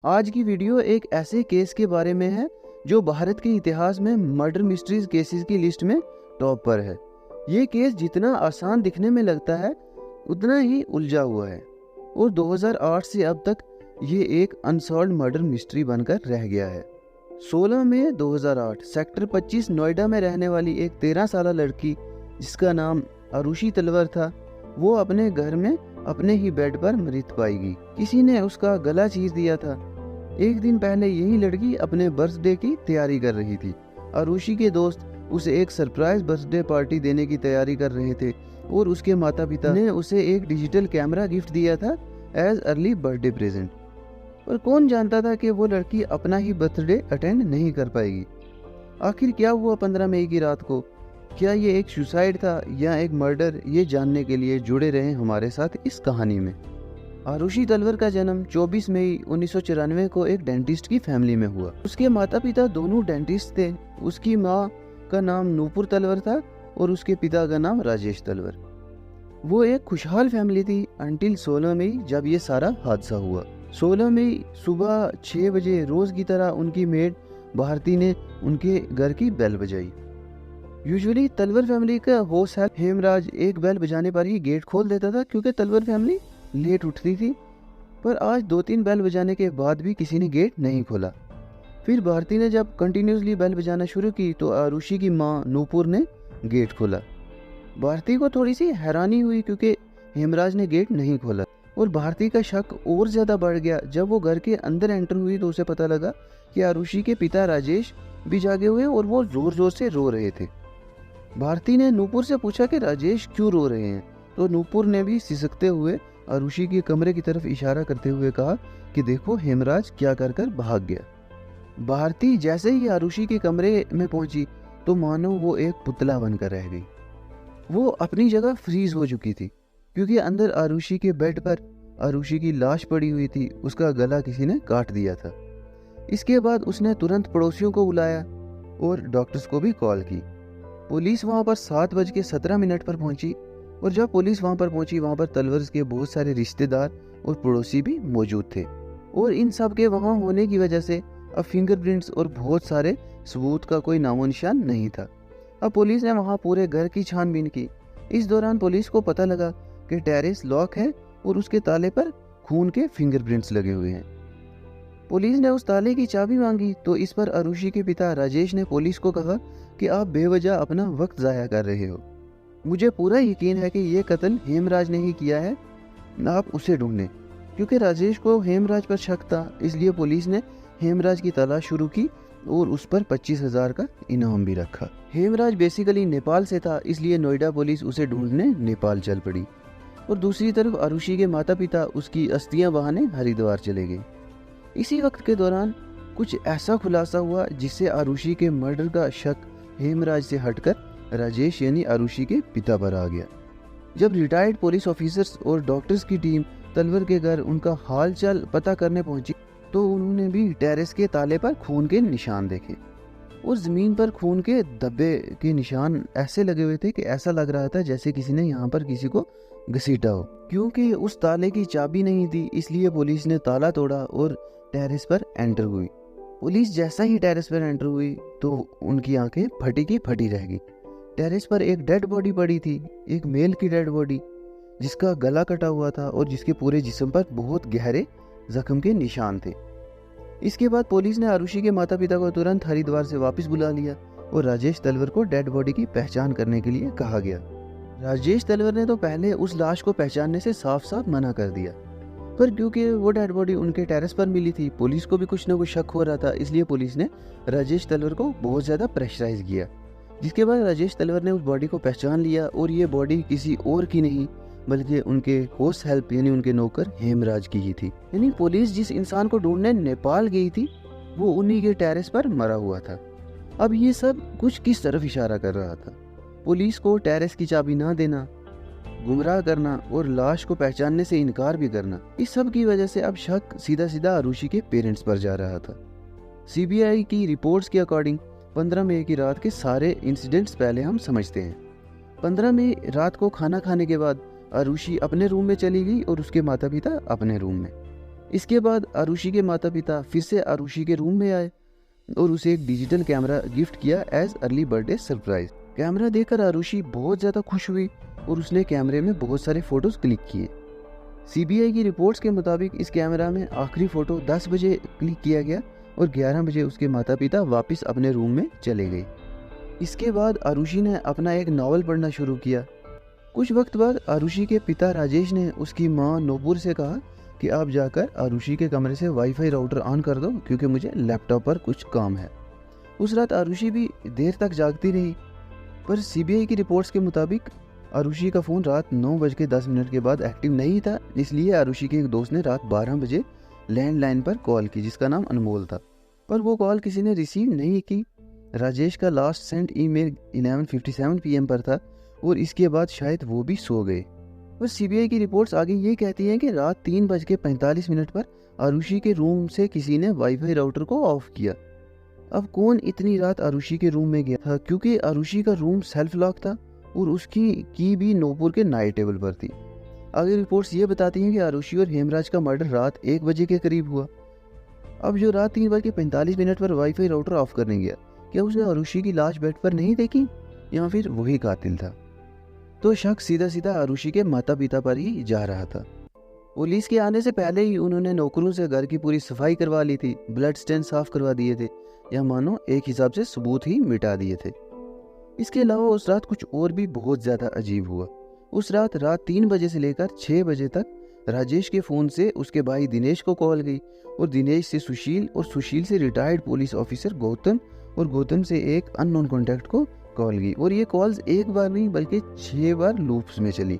आज की वीडियो एक ऐसे केस के बारे में है जो भारत के इतिहास में मर्डर मिस्ट्रीज केसेस की लिस्ट में टॉप पर है। ये केस जितना आसान दिखने में लगता है उतना ही उलझा हुआ है और 2008 से अब तक ये एक अनसॉल्व्ड मर्डर मिस्ट्री बनकर रह गया है। 16 मई 2008 सेक्टर 25 नोएडा में रहने वाली एक 13 साल लड़की जिसका नाम आरुषि तलवर था, वो अपने घर में अपने ही बेड पर मृत पाई गई। किसी ने उसका गला चीर दिया था। एक दिन पहले यही लड़की अपने बर्थडे की तैयारी कर रही थी। आरुषि के दोस्त उसे एक सरप्राइज बर्थडे पार्टी देने की तैयारी कर रहे थे और उसके माता पिता ने उसे एक डिजिटल कैमरा गिफ्ट दिया था एज अर्ली बर्थडे प्रेजेंट। पर कौन जानता था कि वो लड़की अपना ही बर्थडे अटेंड नहीं कर पाएगी। आखिर क्या हुआ 15 मई की रात को? क्या ये एक सुसाइड था या एक मर्डर? ये जानने के लिए जुड़े रहें हमारे साथ इस कहानी में। आरुषि तलवर का जन्म 24 मई 1994 को एक डेंटिस्ट की फैमिली में हुआ। उसके माता पिता दोनों डेंटिस्ट थे। उसकी माँ का नाम नूपुर तलवर था और उसके पिता का नाम राजेश तलवर। वो एक खुशहाल फैमिली थी अंटिल 16 मई जब ये सारा हादसा हुआ। 16 मई सुबह 6 बजे रोज की तरह उनकी मेड भारती ने उनके घर की बेल बजाई। यूजुअली तलवर फैमिली का होस्ट हेल्प हेमराज एक बेल बजाने पर ही गेट खोल देता था क्योंकि तलवर फैमिली लेट उठती थी। पर आज 2-3 बेल बजाने के बाद भी किसी ने गेट नहीं खोला। फिर भारती ने जब कंटिन्यूसली बेल बजाना शुरू की तो आरुषि की माँ नूपुर ने गेट खोला। भारती को थोड़ी सी हैरानी हुई क्योंकि हेमराज ने गेट नहीं खोला और भारती का शक और ज़्यादा बढ़ गया जब वो घर के अंदर एंटर हुई तो उसे पता लगा कि आरुषि के पिता राजेश भी जागे हुए और वो ज़ोर ज़ोर से रो रहे थे। भारती ने नूपुर से पूछा कि राजेश क्यों रो रहे हैं, तो नूपुर ने भी सिसकते हुए आरुषि के कमरे की तरफ इशारा करते हुए कहा कि देखो हेमराज क्या कर कर भाग गया। भारती जैसे ही आरुषि के कमरे में पहुंची तो मानो वो एक पुतला बनकर रह गई। वो अपनी जगह फ्रीज हो चुकी थी क्योंकि अंदर आरुषि के बेड पर आरुषि की लाश पड़ी हुई थी। उसका गला किसी ने काट दिया था। इसके बाद उसने तुरंत पड़ोसियों को बुलाया और डॉक्टर्स को भी कॉल की। पुलिस वहां पर 7:17 पर पहुंची और जब पुलिस वहां पर पहुंची वहां पर तलवर्स के बहुत सारे रिश्तेदार और पड़ोसी भी मौजूद थे और इन सब के वहां होने की वजह से अब फिंगरप्रिंट्स और बहुत सारे सबूत का कोई नामो निशान नहीं था। अब पुलिस ने वहां पूरे घर की छानबीन की। इस दौरान पुलिस को पता लगा कि टेरेस लॉक है और उसके ताले पर खून के फिंगरप्रिंट्स लगे हुए हैं। पुलिस ने उस ताले की चाबी मांगी तो इस पर आरुषि के पिता राजेश ने पुलिस को कहा कि आप बेवजह अपना वक्त ज़ाया कर रहे हो। मुझे पूरा यकीन है कि ये कत्ल हेमराज ने ही किया है, आप उसे ढूंढें। क्योंकि राजेश को हेमराज पर शक था इसलिए पुलिस ने हेमराज की तलाश शुरू की और उस पर 25,000 का इनाम भी रखा। हेमराज बेसिकली नेपाल से था इसलिए नोएडा पुलिस उसे ढूंढने नेपाल चल पड़ी और दूसरी तरफ आरुषि के माता पिता उसकी अस्थियां बहाने हरिद्वार चले गए। इसी वक्त के दौरान कुछ ऐसा खुलासा हुआ जिससे आरुषि के मर्डर का शक हेमराज से हटकर राजेश यानी आरुषि के पिता पर आ गया। जब रिटायर्ड पुलिस ऑफिसर्स और डॉक्टर्स की टीम तलवर के घर उनका हाल चाल पता करने पहुंची तो उन्होंने भी टेरेस के ताले पर खून के निशान देखे और जमीन पर खून के धब्बे के निशान ऐसे लगे हुए थे कि ऐसा लग रहा था जैसे किसी ने यहाँ पर किसी को घसीटा हो। क्योंकि उस ताले की चाबी नहीं थी इसलिए पुलिस ने ताला तोड़ा और टेरेस पर एंटर हुई। पुलिस जैसा ही टेरेस पर एंटर हुई तो उनकी आंखें फटी की फटी रह गई। टेरेस पर एक डेड बॉडी पड़ी थी, एक मेल की डेड बॉडी जिसका गला कटा हुआ था और जिसके पूरे जिस्म पर बहुत गहरे जख्म के निशान थे। इसके बाद पुलिस ने आरुषि के माता पिता को तुरंत हरिद्वार से वापस बुला लिया और राजेश तलवर को डेड बॉडी की पहचान करने के लिए कहा गया। राजेश तलवर ने तो पहले उस लाश को पहचानने से साफ साफ मना कर दिया, पर क्योंकि वो डेड बॉडी उनके टेरेस पर मिली थी पुलिस को भी कुछ न कुछ शक हो रहा था इसलिए पुलिस ने राजेश तलवर को बहुत ज़्यादा प्रेशराइज किया। जिसके बाद राजेश तलवर ने उस बॉडी को पहचान लिया और ये बॉडी किसी और की नहीं बल्कि उनके होस्ट हेल्प यानी उनके नौकर हेमराज की ही थी। यानी पुलिस जिस इंसान को ढूंढने नेपाल गई थी वो उन्हीं के टेरेस पर मरा हुआ था। अब ये सब कुछ किस तरफ इशारा कर रहा था? पुलिस को टेरेस की चाबी ना देना, गुमराह करना और लाश को पहचानने से इनकार भी करना, इस सब की वजह से अब शक सीधा सीधा आरुषि के पेरेंट्स पर जा रहा था। सीबीआई की रिपोर्ट्स के अकॉर्डिंग 15 मई की रात के सारे इंसिडेंट्स पहले हम समझते हैं। 15 मई रात को खाना खाने के बाद आरुषि अपने रूम में चली गई और उसके माता पिता अपने रूम में। इसके बाद आरुषि के माता पिता फिर से आरुषि के रूम में आए और उसे एक डिजिटल कैमरा गिफ्ट किया as early birthday surprise. Camera देखकर आरुषि बहुत ज़्यादा खुश हुई और उसने कैमरे में बहुत सारे फोटोज क्लिक किए। सीबीआई की रिपोर्ट्स के मुताबिक इस कैमरा में आखिरी फ़ोटो 10 बजे क्लिक किया गया और 11 बजे उसके माता पिता वापस अपने रूम में चले गए। इसके बाद आरुषि ने अपना एक नावल पढ़ना शुरू किया। कुछ वक्त बाद आरुषि के पिता राजेश ने उसकी मां नूपुर से कहा कि आप जाकर आरुषि के कमरे से वाईफाई राउटर ऑन कर दो क्योंकि मुझे लैपटॉप पर कुछ काम है। उस रात आरुषि भी देर तक जागती रही, पर सीबीआई की रिपोर्ट्स के मुताबिक आरुषि का फ़ोन रात 9:10 के बाद एक्टिव नहीं था, इसलिए आरुषि के एक दोस्त ने रात 12 बजे लैंडलाइन पर कॉल की जिसका नाम अनमोल था, पर वो कॉल किसी ने रिसीव नहीं की। राजेश का लास्ट सेंड ईमेल 11:57 PM पर था और इसके बाद शायद वो भी सो गए। और सीबीआई की रिपोर्ट्स आगे ये कहती हैं कि रात 3:45 पर आरुषि के रूम से किसी ने वाईफाई राउटर को ऑफ किया। अब कौन इतनी रात आरुषि के रूम में गया था, क्योंकि आरुषि का रूम सेल्फ लॉक था और उसकी की भी नूपुर के नाइट टेबल पर थी। आगे रिपोर्ट्स ये बताती हैं कि आरुषि और हेमराज का मर्डर रात 1 बजे के करीब हुआ। अब जो रात 3:45 पर वाईफाई राउटर ऑफ करने गया, क्या उसने आरुषि की लाश बेड पर नहीं देखी या फिर वही कातिल था? तो शक सीधा सीधा आरुषि के माता पिता पर ही जा रहा था। पुलिस के आने से पहले ही उन्होंने नौकरों से घर की पूरी सफाई करवा ली थी, ब्लड स्टेन साफ करवा दिए थे, या मानो एक हिसाब से सबूत ही मिटा दिए थे। इसके अलावा उस रात कुछ और भी बहुत ज़्यादा अजीब हुआ। उस रात 3 बजे से लेकर 6 बजे तक राजेश के फ़ोन से उसके भाई दिनेश को कॉल गई और दिनेश से सुशील और सुशील से रिटायर्ड पुलिस ऑफिसर गौतम और गौतम से एक अननोन कॉन्टैक्ट को कॉल गई। और ये कॉल्स एक बार नहीं बल्कि 6 बार लूप्स में चली।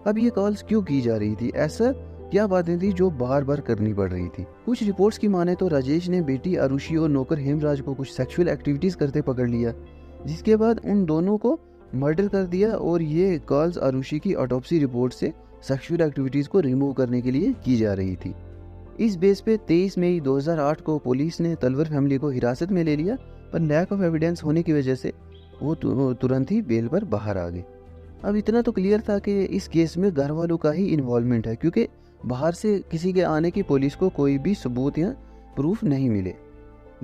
अब ये कॉल्स क्यों की जा रही थी? ऐसा क्या बातें थी जो बार बार करनी पड़ रही थी? कुछ रिपोर्ट्स की माने तो राजेश ने बेटी आरुषि और नौकर हेमराज को कुछ सेक्सुअल एक्टिविटीज करते पकड़ लिया, जिसके बाद उन दोनों को मर्डर कर दिया। और ये कॉल्स आरुषि की ऑटोप्सी रिपोर्ट से सेक्सुअल एक्टिविटीज को रिमूव करने के लिए की जा रही थी। इस बेस पे 23 मई 2008 को पुलिस ने तलवर फैमिली को हिरासत में ले लिया, पर लैक ऑफ एविडेंस होने की वजह से वो तुरंत ही बेल पर बाहर आ गए। अब इतना तो क्लियर था कि इस केस में घर वालों का ही इन्वॉल्वमेंट है, क्योंकि बाहर से किसी के आने की पुलिस को कोई भी सबूत या प्रूफ नहीं मिले।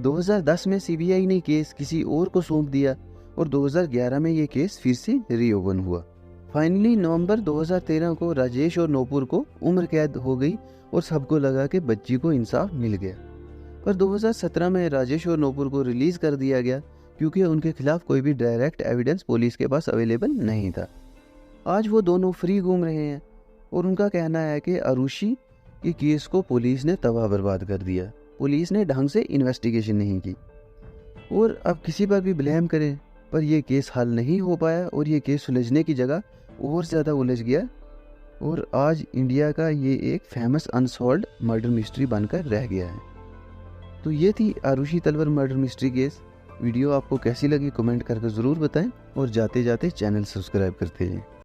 2010 में सीबीआई ने केस किसी और को सौंप दिया और 2011 में ये केस फिर से रीओपन हुआ। फाइनली नवंबर 2013 को राजेश और नूपुर को उम्र कैद हो गई और सबको लगा कि बच्ची को इंसाफ मिल गया। पर 2017 में राजेश और नूपुर को रिलीज कर दिया गया क्योंकि उनके खिलाफ कोई भी डायरेक्ट एविडेंस पुलिस के पास अवेलेबल नहीं था। आज वो दोनों फ्री घूम रहे हैं और उनका कहना है कि आरुषि के केस को पुलिस ने तबाह बर्बाद कर दिया, पुलिस ने ढंग से इन्वेस्टिगेशन नहीं की और अब किसी पर भी ब्लेम करें, पर यह केस हल नहीं हो पाया और ये केस सुलझने की जगह और ज़्यादा उलझ गया और आज इंडिया का ये एक फेमस अनसॉल्व्ड मर्डर मिस्ट्री बनकर रह गया है। तो ये थी Aarushi Talwar murder mystery case. Video आपको कैसी लगी कमेंट करके ज़रूर बताएं और जाते जाते चैनल सब्सक्राइब करते हैं।